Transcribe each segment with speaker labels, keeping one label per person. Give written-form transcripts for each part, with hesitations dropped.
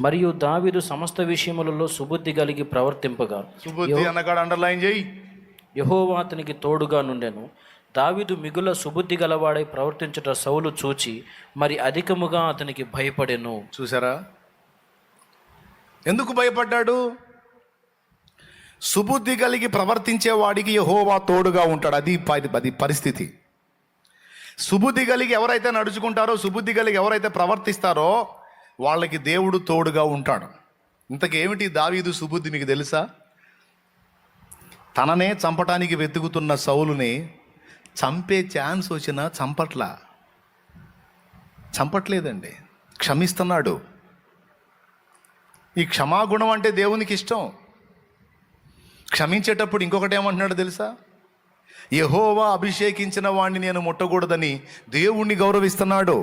Speaker 1: మరియు దావీదు సమస్త విషయములలో సుబుద్ధి కలిగి ప్రవర్తింపగా
Speaker 2: సుబుద్ధి అన్నకాడ అండర్లైన్ చేయి.
Speaker 1: యెహోవా అతనికి తోడుగా నుండెను. దావీదు మిగుల సుబుద్ధి గలవాడై ప్రవర్తించుట సౌలు చూచి మరి అధికముగా అతనికి భయపడెను.
Speaker 2: చూసారా ఎందుకు భయపడ్డాడు? సుబుద్ధి కలిగి ప్రవర్తించే వాడికి యెహోవా తోడుగా ఉంటాడు. అది పరిస్థితి. సుబుద్ధి కలిగి ఎవరైతే నడుచుకుంటారో, సుబుద్ధి కలిగి ఎవరైతే ప్రవర్తిస్తారో వాళ్ళకి దేవుడు తోడుగా ఉంటాడు. ఇంతకేమిటి దావీదు సుబుద్ధి మీకు తెలుసా? తననే చంపటానికి వెతుకుతున్న సౌలుని చంపే ఛాన్స్ వచ్చినా చంపట్లేదండి, క్షమిస్తున్నాడు. ఈ క్షమాగుణం అంటే దేవునికి ఇష్టం. క్షమించేటప్పుడు ఇంకొకటి ఏమంటున్నాడు తెలుసా? యెహోవా అభిషేకించిన వాణ్ణి నేను ముట్టకూడదని దేవుణ్ణి గౌరవిస్తున్నాడు.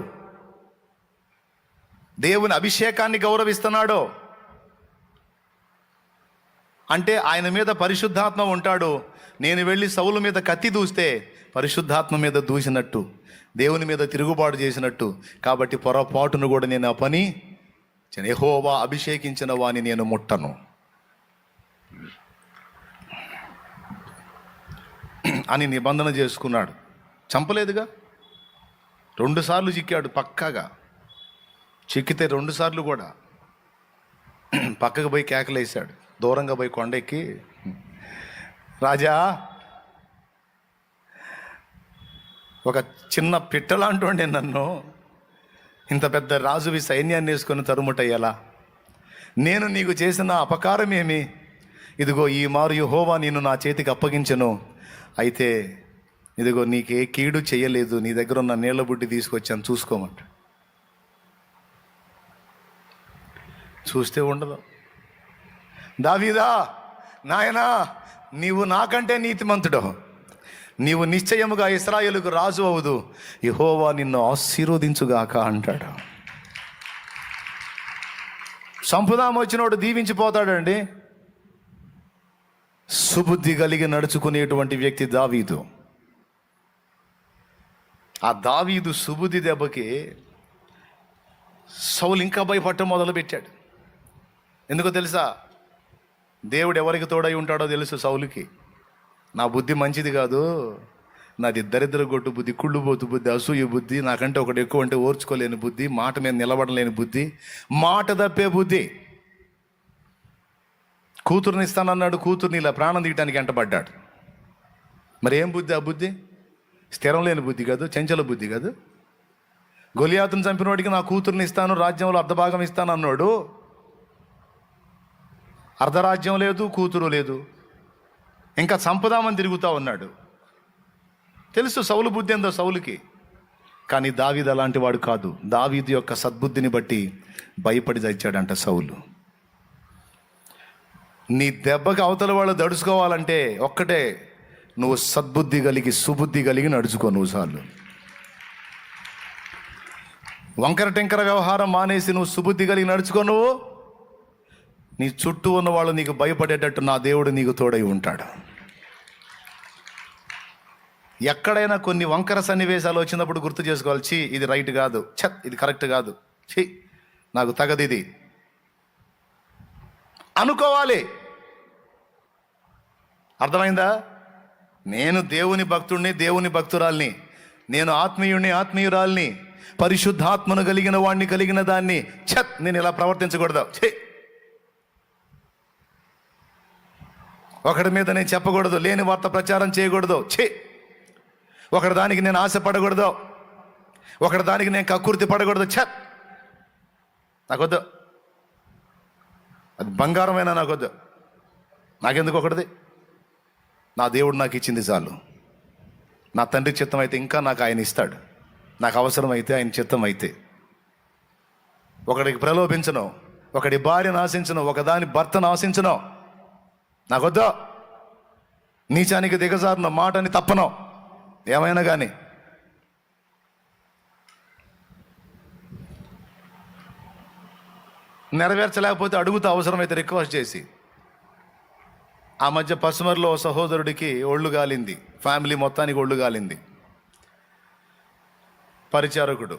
Speaker 2: దేవుని అభిషేకాన్ని గౌరవిస్తున్నాడు. అంటే ఆయన మీద పరిశుద్ధాత్మ ఉంటాడు. నేను వెళ్ళి సౌలు మీద కత్తి దూస్తే పరిశుద్ధాత్మ మీద దూసినట్టు, దేవుని మీద తిరుగుబాటు చేసినట్టు. కాబట్టి పొరపాటును కూడా నేను ఆ పని యెహోవా అభిషేకించిన వాణ్ణి నేను ముట్టను అని నిబంధన చేసుకున్నాడు. చంపలేదుగా. 2 సార్లు చిక్కాడు పక్కాగా. చిక్కితే 2 సార్లు కూడా పక్కకు పోయి కేకలేసాడు. దూరంగా పోయి కొండెక్కి, రాజా, ఒక చిన్న పిట్టలాంటి నన్ను ఇంత పెద్ద రాజువి సైన్యాన్ని వేసుకొని తరుముటయ్యేలా? నేను నీకు చేసిన అపకారం ఏమి? ఇదిగో ఈ మారు యెహోవా నిన్ను నా చేతికి అప్పగించెను. అయితే ఇదిగో నీకే కీడు చేయలేదు, నీ దగ్గర ఉన్న నీళ్ల బుడ్డి తీసుకొచ్చాను, చూసుకోమంట. చూస్తే ఉండదు. దావీదా, నాయనా, నీవు నాకంటే నీతిమంతుడు, నీవు నిశ్చయముగా ఇశ్రాయేలుకు రాజు అవుదు, యెహోవా నిన్ను ఆశీర్వదించుగాక అంటాడు. సంపుదాం వచ్చినోడు దీవించిపోతాడండి. సుబుద్ధి కలిగి నడుచుకునేటువంటి వ్యక్తి దావీదు. ఆ దావీదు సుబుద్ధి దెబ్బకి సౌలు ఇంకా భయపడటం మొదలుపెట్టాడు. ఎందుకో తెలుసా? దేవుడు ఎవరికి తోడై ఉంటాడో తెలుసు సౌలుకి. నా బుద్ధి మంచిది కాదు, నాది దరిద్ర గొట్టు బుద్ధి, కుళ్ళుబోతు బుద్ధి, అసూయ బుద్ధి, నాకంటే ఒకటి ఎక్కువ అంటే ఓర్చుకోలేని బుద్ధి, మాట మీద నిలబడలేని బుద్ధి, మాట తప్పే బుద్ధి. కూతురుని ఇస్తానన్నాడు, కూతుర్ని ఇలా ప్రాణం తీయటానికి వెంటబడ్డాడు. మరి ఏం బుద్ధి ఆ బుద్ధి? స్థిరం లేని బుద్ధి కాదు, చంచల బుద్ధి కాదు. గొలియాతుని చంపినవాడికి నా కూతుర్ని ఇస్తాను, రాజ్యంలో అర్ధభాగం ఇస్తాను అన్నాడు. అర్ధరాజ్యం లేదు, కూతురు లేదు, ఇంకా చంపుదామని తిరుగుతూ ఉన్నాడు. తెలుసు సౌలు బుద్ధి ఎంతో సౌలుకి. కానీ దావీదు అలాంటి వాడు కాదు. దావీదు యొక్క సద్బుద్ధిని బట్టి భయపడి చచ్చాడంట సౌలు. నీ దెబ్బకి అవతల వాళ్ళు దడుచుకోవాలంటే ఒక్కటే, నువ్వు సద్బుద్ధి కలిగి సుబుద్ధి కలిగి నడుచుకో. నువ్వు చాలు. వంకర టెంకర వ్యవహారం మానేసి నువ్వు సుబుద్ధి కలిగి నడుచుకో. నువ్వు నీ చుట్టూ ఉన్న వాళ్ళు నీకు భయపడేటట్టు నా దేవుడు నీకు తోడై ఉంటాడు. ఎక్కడైనా కొన్ని వంకర సన్నివేశాలు వచ్చినప్పుడు గుర్తు చేసుకోవాలి, ఛీ ఇది రైట్ కాదు, ఇది కరెక్ట్ కాదు, ఛీ నాకు తగదు ఇది అనుకోవాలి. అర్థమైందా? నేను దేవుని భక్తుడిని, దేవుని భక్తురాల్ని, నేను ఆత్మీయుడిని, ఆత్మీయురాల్ని, పరిశుద్ధాత్మను కలిగిన వాడిని, కలిగిన దాన్ని నేను ఇలా ప్రవర్తించకూడదు. ఒకడి మీద నేను చెప్పకూడదు, లేని వార్త ప్రచారం చేయకూడదు. ఒకటి దానికి నేను ఆశపడకూడదు, ఒకటి దానికి నేను కక్కుర్తి పడకూడదు. నాకొద్దు. అది బంగారమైనా నాకొద్దు. నాకెందుకు ఒకటిది? నా దేవుడు నాకు ఇచ్చింది చాలు. నా తండ్రి చిత్తం అయితే ఇంకా నాకు ఆయన ఇస్తాడు. నాకు అవసరం అయితే, ఆయన చిత్తం అయితే. ఒకడికి ప్రలోభించను, ఒకడి భార్యను ఆశించను, ఒకదాని భర్తను ఆశించను. నాకొద్దు. నీచానికి దిగజారున మాటని తప్పను, ఏమైనా కానీ. నెరవేర్చలేకపోతే అడుగుతూ, అవసరమైతే రిక్వెస్ట్ చేసి. ఆ మధ్య పసుమర్లో సహోదరుడికి ఒళ్ళు గాలింది, ఫ్యామిలీ మొత్తానికి ఒళ్ళు గాలింది. పరిచారకుడు,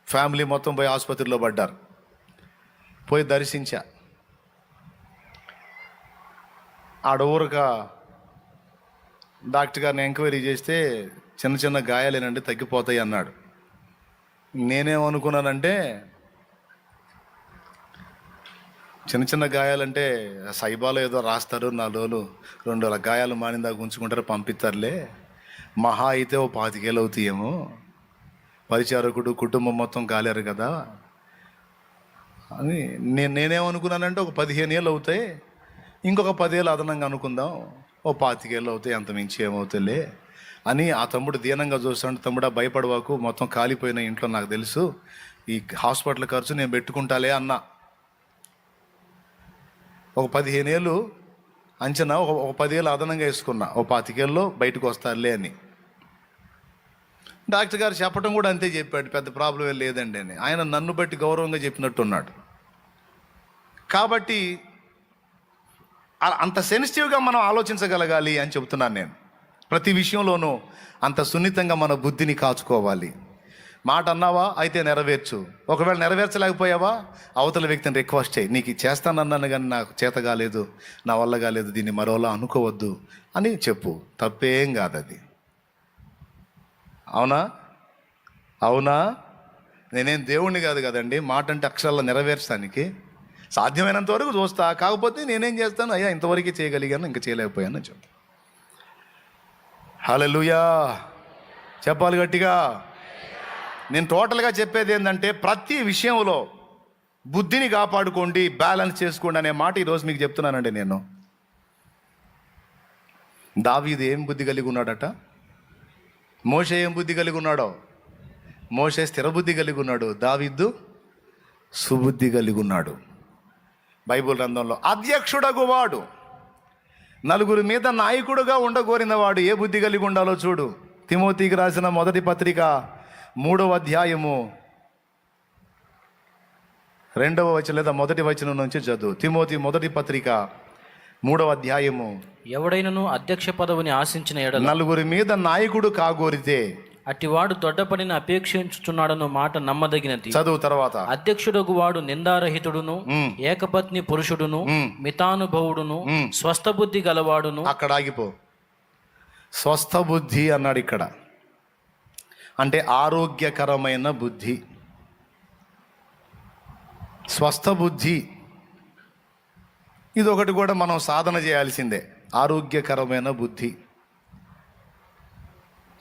Speaker 2: ఫ్యామిలీ మొత్తం పోయి ఆసుపత్రిలో పడ్డారు. పోయి దర్శించా. ఆడఊరక డాక్టర్ గారిని ఎంక్వైరీ చేస్తే చిన్న చిన్న గాయాలేనండి, తగ్గిపోతాయి అన్నాడు. నేనేమనుకున్నానంటే చిన్న చిన్న గాయాలంటే సైబాలో ఏదో రాస్తారు, 4 రోజులు 2 రోజుల గాయాలు మానిందాక ఉంచుకుంటారు, పంపిస్తారులే, మహా అయితే ఓ 25 అవుతాయేమో, పరిచారకుడు కుటుంబం మొత్తం కాలేరు కదా అని నేనేమనుకున్నానంటే ఒక 15 ఏళ్ళు అవుతాయి, ఇంకొక 10 ఏళ్ళు అదనంగా అనుకుందాం, ఓ 25 ఏళ్ళు అవుతాయి, అంత మించి ఏమవుతాయిలే అని. ఆ తమ్ముడు దీనంగా చూస్తాడు. తమ్ముడా భయపడవాకు, మొత్తం కాలిపోయిన ఇంట్లో నాకు తెలుసు, ఈ హాస్పిటల్ ఖర్చు నేను పెట్టుకుంటాలే అన్నా. ఒక 15 ఏళ్ళు అంచనా, ఒక 10 ఏళ్ళు అదనంగా వేసుకున్నా, ఓ 25 ఏళ్ళలో బయటకు వస్తారులే అని. డాక్టర్ గారు చెప్పడం కూడా అంతే చెప్పాడు, పెద్ద ప్రాబ్లం ఏం లేదండి అని. ఆయన నన్ను బట్టి గౌరవంగా చెప్పినట్టున్నాడు. కాబట్టి అంత సెన్సిటివ్గా మనం ఆలోచించగలగాలి అని చెబుతున్నాను నేను. ప్రతి విషయంలోనూ అంత సున్నితంగా మన బుద్ధిని కాచుకోవాలి. మాట అన్నావా, అయితే నెరవేర్చు. ఒకవేళ నెరవేర్చలేకపోయావా, అవతల వ్యక్తిని రిక్వెస్ట్ చేయి, నీకు చేస్తానన్నాను కానీ నాకు చేత కాలేదు, నా వల్ల కాలేదు, దీన్ని మరోలా అనుకోవద్దు అని చెప్పు. తప్పేం కాదు అది. అవునా అవునా? నేనేం దేవుణ్ణి కాదు కదండి, మాట అంటే అక్షరాల్లో నెరవేర్చడానికి సాధ్యమైనంత వరకు చూస్తా. కాకపోతే నేనేం చేస్తాను, అయ్యా ఇంతవరకు చేయగలిగాను, ఇంకా చేయలేకపోయాను అని చెప్పు. హల్లెలూయా చెప్పాలి గట్టిగా. నేను టోటల్గా చెప్పేది ఏంటంటే ప్రతి విషయంలో బుద్ధిని కాపాడుకోండి, బ్యాలెన్స్ చేసుకోండి అనే మాట ఈరోజు మీకు చెప్తున్నానండి నేను. దావీదు ఏం బుద్ధి కలిగి ఉన్నాడట? మోషే ఏం బుద్ధి కలిగి ఉన్నాడో? మోషే స్థిర బుద్ధి కలిగి ఉన్నాడు, దావీదు సుబుద్ధి కలిగి ఉన్నాడు. బైబిల్ గ్రంథంలో అధ్యక్షుడగు వాడు, నలుగురి మీద నాయకుడుగా ఉండగోరిన వాడు ఏ బుద్ధి కలిగి ఉండాలో చూడు. తిమోతికి రాసిన మొదటి పత్రిక 3వ అధ్యాయము 2వ వచనం లేదా మొదటి వచనం నుంచి చదువు. తిమోతి మొదటి పత్రిక 3వ అధ్యాయము.
Speaker 1: ఎవడైనను అధ్యక్ష పదవిని ఆశించిన ఎడల,
Speaker 2: నలుగురి మీద నాయకుడు కాగోరితే
Speaker 1: అట్టివాడు దొడ్డపడిని అపేక్షించుచున్నాడన్న మాట నమ్మదగినది.
Speaker 2: చదువు తర్వాత.
Speaker 1: అధ్యక్షుడగు వాడు నిందారహితుడును, ఏకపత్ని పురుషుడును, మితానుభవుడును, స్వస్థ బుద్ధి గలవాడును.
Speaker 2: అక్కడ ఆగిపో. స్వస్థ బుద్ధి అన్నాడు ఇక్కడ, అంటే ఆరోగ్యకరమైన బుద్ధి. స్వస్థ బుద్ధి ఇది ఒకటి కూడా మనం సాధన చేయాల్సిందే. ఆరోగ్యకరమైన బుద్ధి.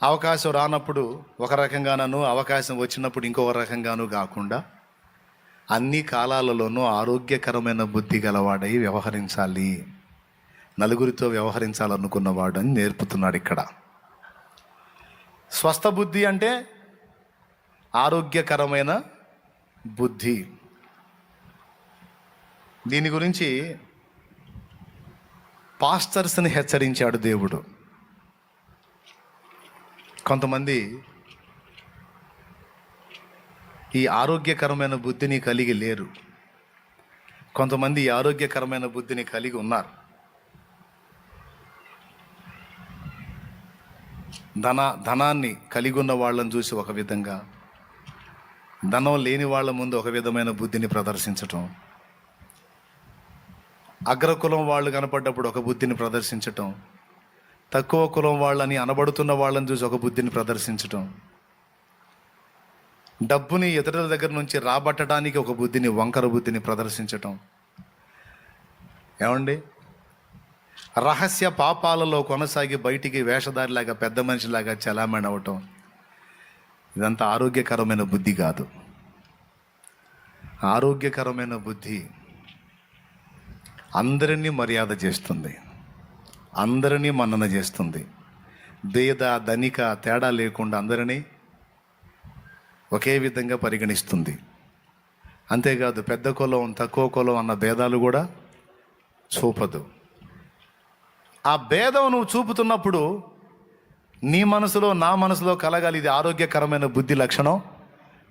Speaker 2: అవకాశం రానప్పుడు ఒక రకంగానూ, అవకాశం వచ్చినప్పుడు ఇంకొక రకంగానూ కాకుండా అన్ని కాలాలలోనూ ఆరోగ్యకరమైన బుద్ధి గలవాడై వ్యవహరించాలి, నలుగురితో వ్యవహరించాలనుకున్నవాడు అని నేర్పుతున్నాడు ఇక్కడ. స్వస్థ బుద్ధి అంటే ఆరోగ్యకరమైన బుద్ధి. దీని గురించి పాస్టర్స్ని హెచ్చరించాడు దేవుడు. కొంతమంది ఈ ఆరోగ్యకరమైన బుద్ధిని కలిగి లేరు, కొంతమంది ఈ ఆరోగ్యకరమైన బుద్ధిని కలిగి ఉన్నారు. ధనాన్ని కలిగి ఉన్న వాళ్ళని చూసి ఒక విధంగా, ధనం లేని వాళ్ళ ముందు ఒక విధమైన బుద్ధిని ప్రదర్శించటం, అగ్రకులం వాళ్ళు కనపడ్డప్పుడు ఒక బుద్ధిని ప్రదర్శించటం, తక్కువ కులం వాళ్ళని అనబడుతున్న వాళ్ళని చూసి ఒక బుద్ధిని ప్రదర్శించటం, డబ్బుని ఇతరుల దగ్గర నుంచి రాబట్టడానికి ఒక బుద్ధిని, వంకర బుద్ధిని ప్రదర్శించటం. ఏమండి, రహస్య పాపాలలో కొనసాగి బయటికి వేషధారిలాగా, పెద్ద మనిషిలాగా చలామణి అవ్వటం, ఇదంతా ఆరోగ్యకరమైన బుద్ధి కాదు. ఆరోగ్యకరమైన బుద్ధి అందరినీ మర్యాద చేస్తుంది, అందరినీ మన్నన చేస్తుంది, పేద ధనిక తేడా లేకుండా అందరినీ ఒకే విధంగా పరిగణిస్తుంది. అంతేకాదు పెద్ద కులం తక్కువ కులం అన్న భేదాలు కూడా చూపదు. ఆ భేదం నువ్వు చూపుతున్నప్పుడు నీ మనసులో, నా మనసులో కలగాలి, ఇది ఆరోగ్యకరమైన బుద్ధి లక్షణం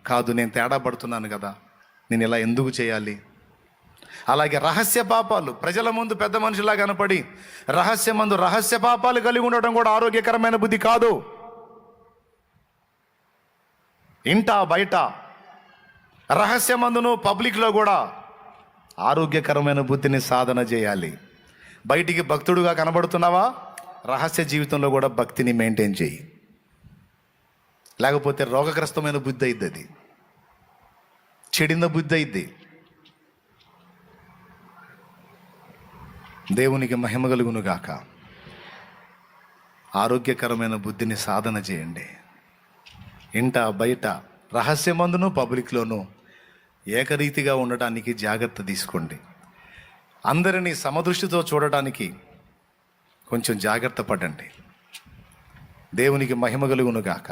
Speaker 2: కాదు, నేను తేడా పడుతున్నాను కదా, నేను ఇలా ఎందుకు చేయాలి. అలాగే రహస్య పాపాలు, ప్రజల ముందు పెద్ద మనిషిలా కనపడి రహస్య పాపాలు కలిగి ఉండటం కూడా ఆరోగ్యకరమైన బుద్ధి కాదు. ఇంట బయట రహస్యమందును పబ్లిక్లో కూడా ఆరోగ్యకరమైన బుద్ధిని సాధన చేయాలి. బయటికి భక్తుడుగా కనబడుతున్నావా? రహస్య జీవితంలో కూడా భక్తిని మెయింటైన్ చేయి. లేకపోతే రోగగ్రస్తమైన బుద్ధి అయింది, అది చెడిన బుద్ధి అయింది. దేవునికి మహిమ కలుగును గాక. ఆరోగ్యకరమైన బుద్ధిని సాధన చేయండి. ఇంట బయట రహస్యమందును పబ్లిక్లోనూ ఏకరీతిగా ఉండటానికి జాగ్రత్త తీసుకోండి. అందరినీ సమదృష్టితో చూడటానికి కొంచెం జాగ్రత్త పడండి. దేవునికి మహిమ కలుగును గాక.